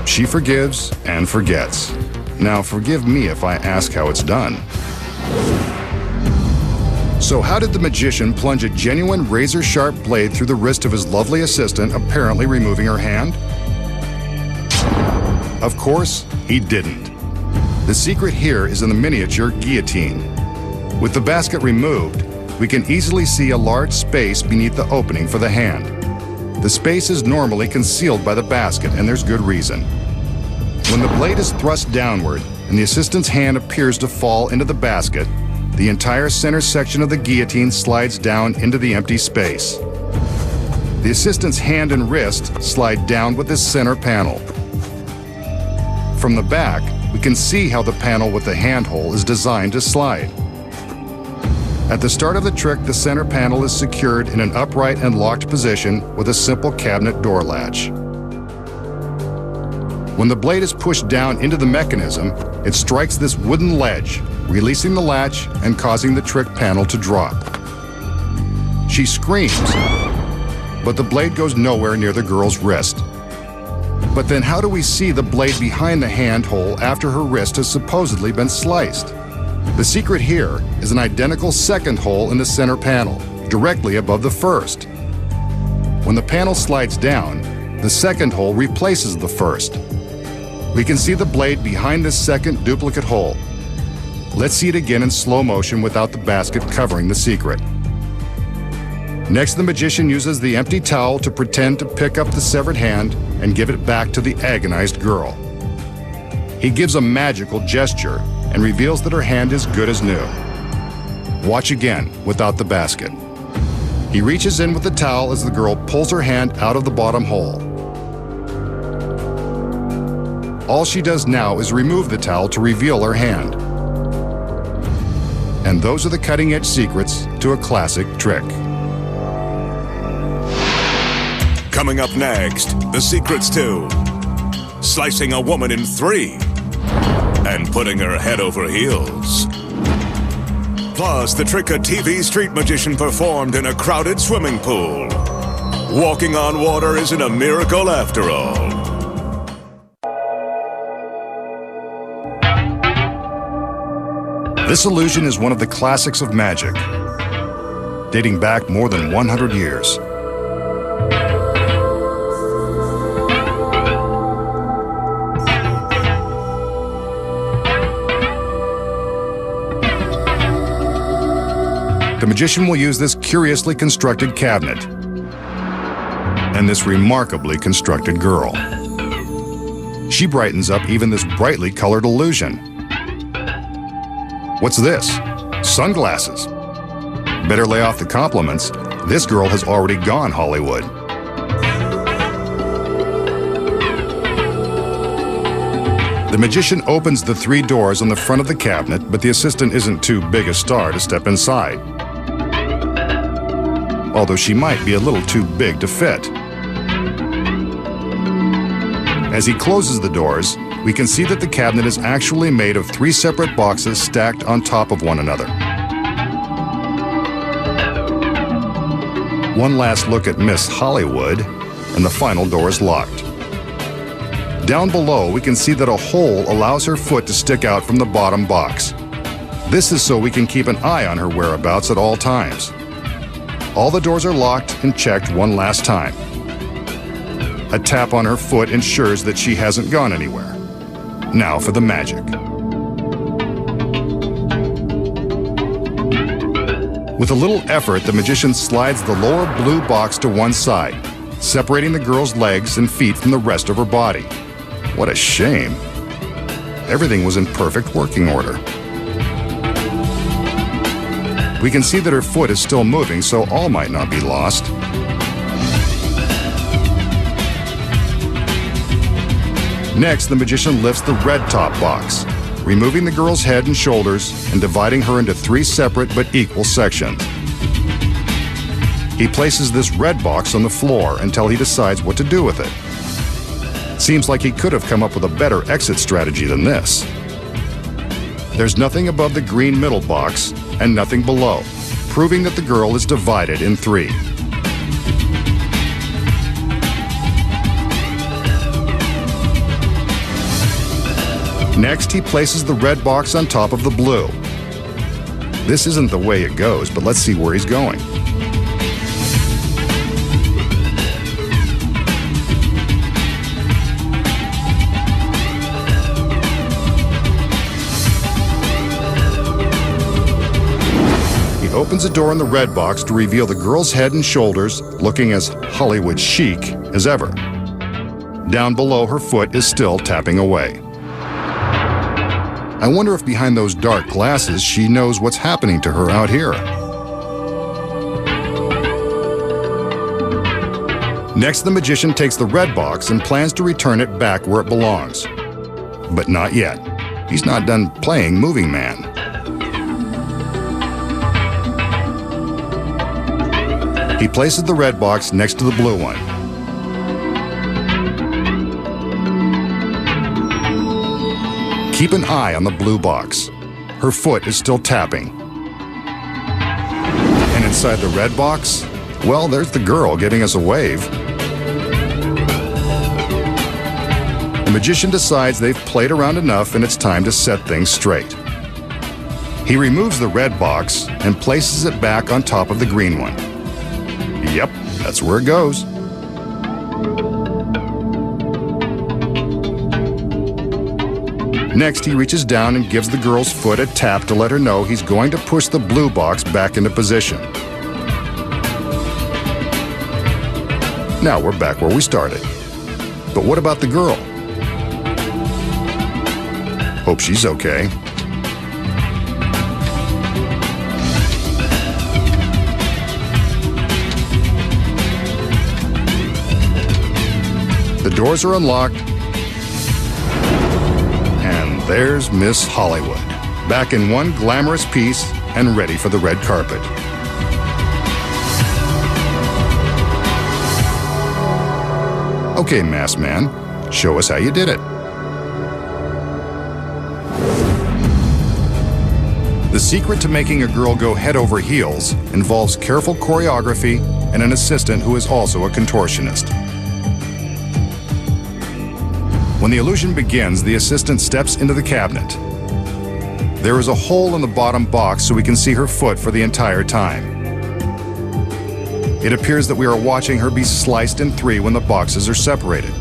She forgives and forgets. Now, forgive me if I ask how it's done. So how did the magician plunge a genuine razor-sharp blade through the wrist of his lovely assistant, apparently removing her hand? Of course, he didn't. The secret here is in the miniature guillotine. With the basket removed, we can easily see a large space beneath the opening for the hand. The space is normally concealed by the basket, and there's good reason. When the blade is thrust downward and the assistant's hand appears to fall into the basket, the entire center section of the guillotine slides down into the empty space. The assistant's hand and wrist slide down with this center panel. From the back, we can see how the panel with the handhole is designed to slide. At the start of the trick, the center panel is secured in an upright and locked position with a simple cabinet door latch. When the blade is pushed down into the mechanism, it strikes this wooden ledge, releasing the latch and causing the trick panel to drop. She screams, but the blade goes nowhere near the girl's wrist. But then how do we see the blade behind the hand hole after her wrist has supposedly been sliced? The secret here is an identical second hole in the center panel, directly above the first. When the panel slides down, the second hole replaces the first. We can see the blade behind this second duplicate hole. Let's see it again in slow motion without the basket covering the secret. Next, the magician uses the empty towel to pretend to pick up the severed hand and give it back to the agonized girl. He gives a magical gesture and reveals that her hand is good as new. Watch again without the basket. He reaches in with the towel as the girl pulls her hand out of the bottom hole. All she does now is remove the towel to reveal her hand. And those are the cutting-edge secrets to a classic trick. Coming up next, the secrets to slicing a woman in 3 and putting her head over heels. Plus, the trick a TV street magician performed in a crowded swimming pool. Walking on water isn't a miracle after all. This illusion is one of the classics of magic, dating back more than 100 years. The magician will use this curiously constructed cabinet and this remarkably constructed girl. She brightens up even this brightly colored illusion. What's this? Sunglasses. Better lay off the compliments. This girl has already gone Hollywood. The magician opens the 3 doors on the front of the cabinet, but the assistant isn't too big a star to step inside. Although she might be a little too big to fit. As he closes the doors, we can see that the cabinet is actually made of 3 separate boxes stacked on top of one another. One last look at Miss Hollywood, and the final door is locked. Down below, we can see that a hole allows her foot to stick out from the bottom box. This is so we can keep an eye on her whereabouts at all times. All the doors are locked and checked one last time. A tap on her foot ensures that she hasn't gone anywhere. Now for the magic. With a little effort, the magician slides the lower blue box to one side, separating the girl's legs and feet from the rest of her body. What a shame. Everything was in perfect working order. We can see that her foot is still moving, so all might not be lost. Next, the magician lifts the red top box, removing the girl's head and shoulders and dividing her into 3 separate but equal sections. He places this red box on the floor until he decides what to do with it. Seems like he could have come up with a better exit strategy than this. There's nothing above the green middle box and nothing below, proving that the girl is divided in 3. Next, he places the red box on top of the blue. This isn't the way it goes, but let's see where he's going. He opens a door in the red box to reveal the girl's head and shoulders, looking as Hollywood chic as ever. Down below, her foot is still tapping away. I wonder if behind those dark glasses she knows what's happening to her out here. Next, the magician takes the red box and plans to return it back where it belongs. But not yet. He's not done playing Moving Man. He places the red box next to the blue one. Keep an eye on the blue box. Her foot is still tapping. And inside the red box, well, there's the girl giving us a wave. The magician decides they've played around enough and it's time to set things straight. He removes the red box and places it back on top of the green one. Yep, that's where it goes. Next, he reaches down and gives the girl's foot a tap to let her know he's going to push the blue box back into position. Now we're back where we started. But what about the girl? Hope she's okay. The doors are unlocked. And there's Miss Hollywood, back in one glamorous piece and ready for the red carpet. Okay, Masked Man, show us how you did it. The secret to making a girl go head over heels involves careful choreography and an assistant who is also a contortionist. When the illusion begins, the assistant steps into the cabinet. There is a hole in the bottom box so we can see her foot for the entire time. It appears that we are watching her be sliced in three when the boxes are separated.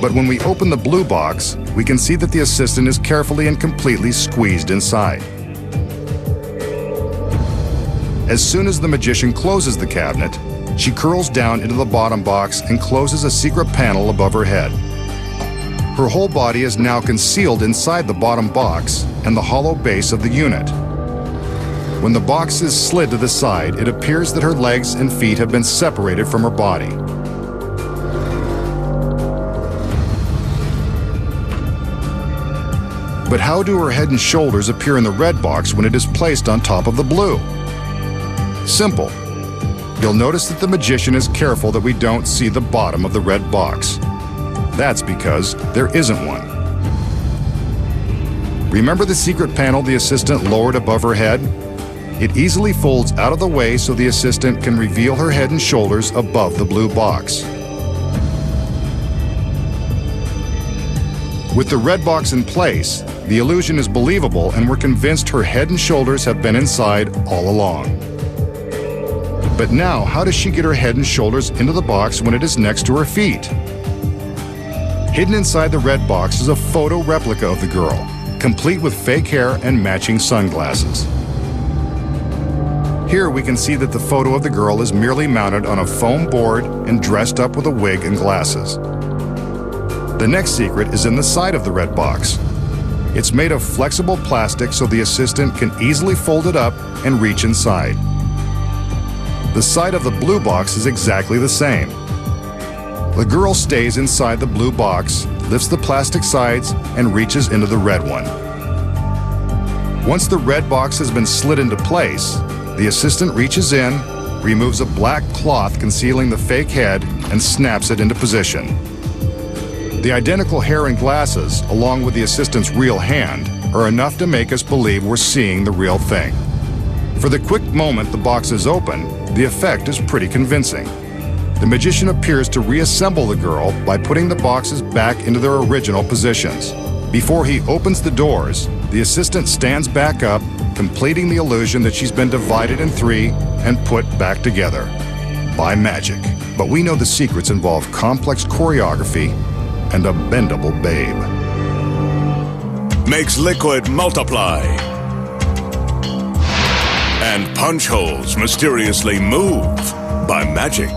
But when we open the blue box, we can see that the assistant is carefully and completely squeezed inside. As soon as the magician closes the cabinet, she curls down into the bottom box and closes a secret panel above her head. Her whole body is now concealed inside the bottom box and the hollow base of the unit. When the box is slid to the side, it appears that her legs and feet have been separated from her body. But how do her head and shoulders appear in the red box when it is placed on top of the blue? Simple. You'll notice that the magician is careful that we don't see the bottom of the red box. That's because there isn't one. Remember the secret panel the assistant lowered above her head? It easily folds out of the way so the assistant can reveal her head and shoulders above the blue box. With the red box in place, the illusion is believable and we're convinced her head and shoulders have been inside all along. But now, how does she get her head and shoulders into the box when it is next to her feet? Hidden inside the red box is a photo replica of the girl, complete with fake hair and matching sunglasses. Here we can see that the photo of the girl is merely mounted on a foam board and dressed up with a wig and glasses. The next secret is in the side of the red box. It's made of flexible plastic so the assistant can easily fold it up and reach inside. The side of the blue box is exactly the same. The girl stays inside the blue box, lifts the plastic sides, and reaches into the red one. Once the red box has been slid into place, the assistant reaches in, removes a black cloth concealing the fake head, and snaps it into position. The identical hair and glasses, along with the assistant's real hand, are enough to make us believe we're seeing the real thing. For the quick moment the box is open, the effect is pretty convincing. The magician appears to reassemble the girl by putting the boxes back into their original positions. Before he opens the doors, the assistant stands back up, completing the illusion that she's been divided in three and put back together by magic. But we know the secrets involve complex choreography and a bendable babe. Makes liquid multiply. And punch holes mysteriously move by magic.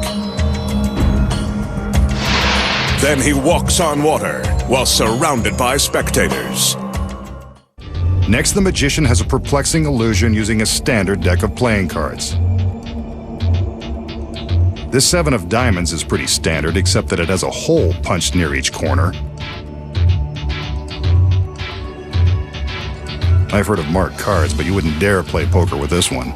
Then he walks on water while surrounded by spectators. Next, the magician has a perplexing illusion using a standard deck of playing cards. This 7 of diamonds is pretty standard, except that it has a hole punched near each corner. I've heard of marked cards, but you wouldn't dare play poker with this one.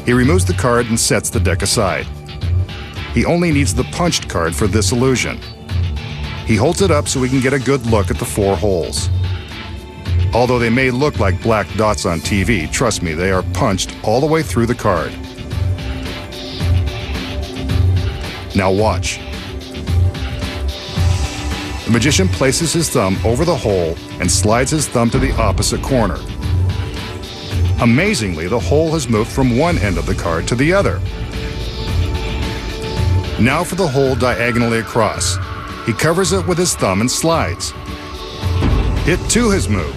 He removes the card and sets the deck aside. He only needs the punched card for this illusion. He holds it up so we can get a good look at the 4 holes. Although they may look like black dots on TV, trust me, they are punched all the way through the card. Now watch. The magician places his thumb over the hole and slides his thumb to the opposite corner. Amazingly, the hole has moved from one end of the card to the other. Now for the hole diagonally across. He covers it with his thumb and slides. It too has moved.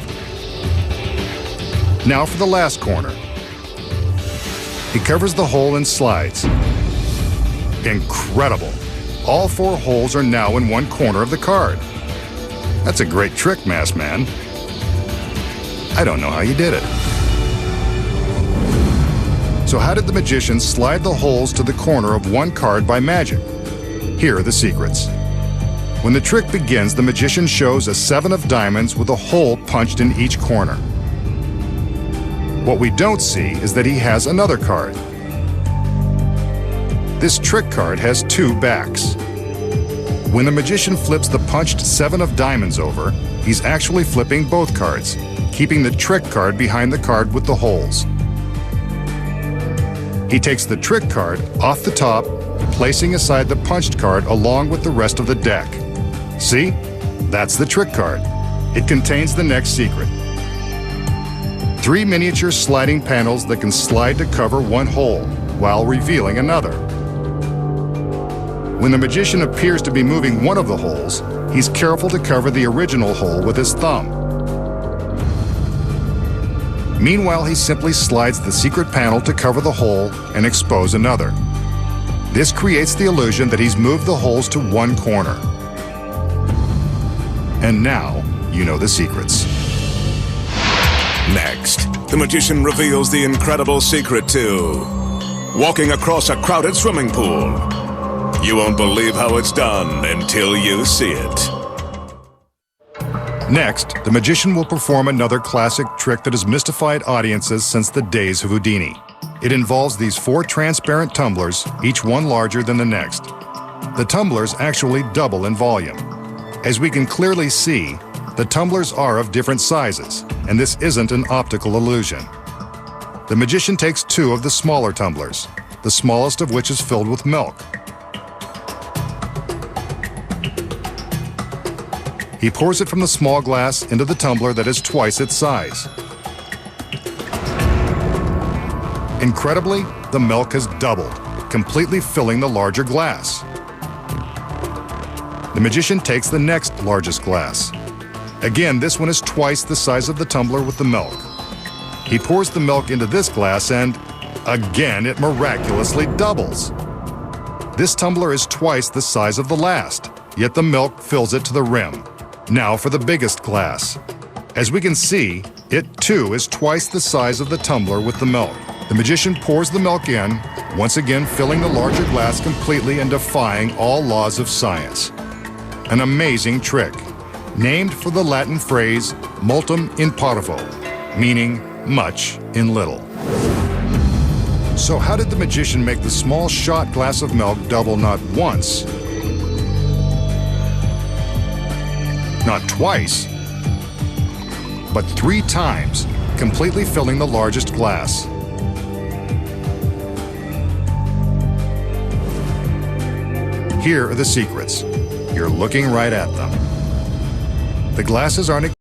Now for the last corner. He covers the hole and slides. Incredible! All 4 holes are now in one corner of the card. That's a great trick, Masked Man. I don't know how you did it. So how did the magician slide the holes to the corner of one card by magic? Here are the secrets. When the trick begins, the magician shows a 7 of diamonds with a hole punched in each corner. What we don't see is that he has another card. This trick card has 2 backs. When the magician flips the punched 7 of diamonds over, he's actually flipping both cards, keeping the trick card behind the card with the holes. He takes the trick card off the top, placing aside the punched card along with the rest of the deck. See? That's the trick card. It contains the next secret. 3 miniature sliding panels that can slide to cover one hole while revealing another. When the magician appears to be moving one of the holes, he's careful to cover the original hole with his thumb. Meanwhile, he simply slides the secret panel to cover the hole and expose another. This creates the illusion that he's moved the holes to one corner. And now, you know the secrets. Next, the magician reveals the incredible secret to walking across a crowded swimming pool. You won't believe how it's done until you see it. Next, the magician will perform another classic trick that has mystified audiences since the days of Houdini. It involves these 4 transparent tumblers, each one larger than the next. The tumblers actually double in volume. As we can clearly see, the tumblers are of different sizes, and this isn't an optical illusion. The magician takes 2 of the smaller tumblers, the smallest of which is filled with milk. He pours it from the small glass into the tumbler that is twice its size. Incredibly, the milk has doubled, completely filling the larger glass. The magician takes the next largest glass. Again, this one is twice the size of the tumbler with the milk. He pours the milk into this glass and, again, it miraculously doubles. This tumbler is twice the size of the last, yet the milk fills it to the rim. Now for the biggest glass. As we can see, it too is twice the size of the tumbler with the milk. The magician pours the milk in, once again filling the larger glass completely and defying all laws of science. An amazing trick, named for the Latin phrase multum in parvo, meaning much in little. So how did the magician make the small shot glass of milk double not once, not twice, but 3 times, completely filling the largest glass? Here are the secrets. you're looking right at them. The glasses aren't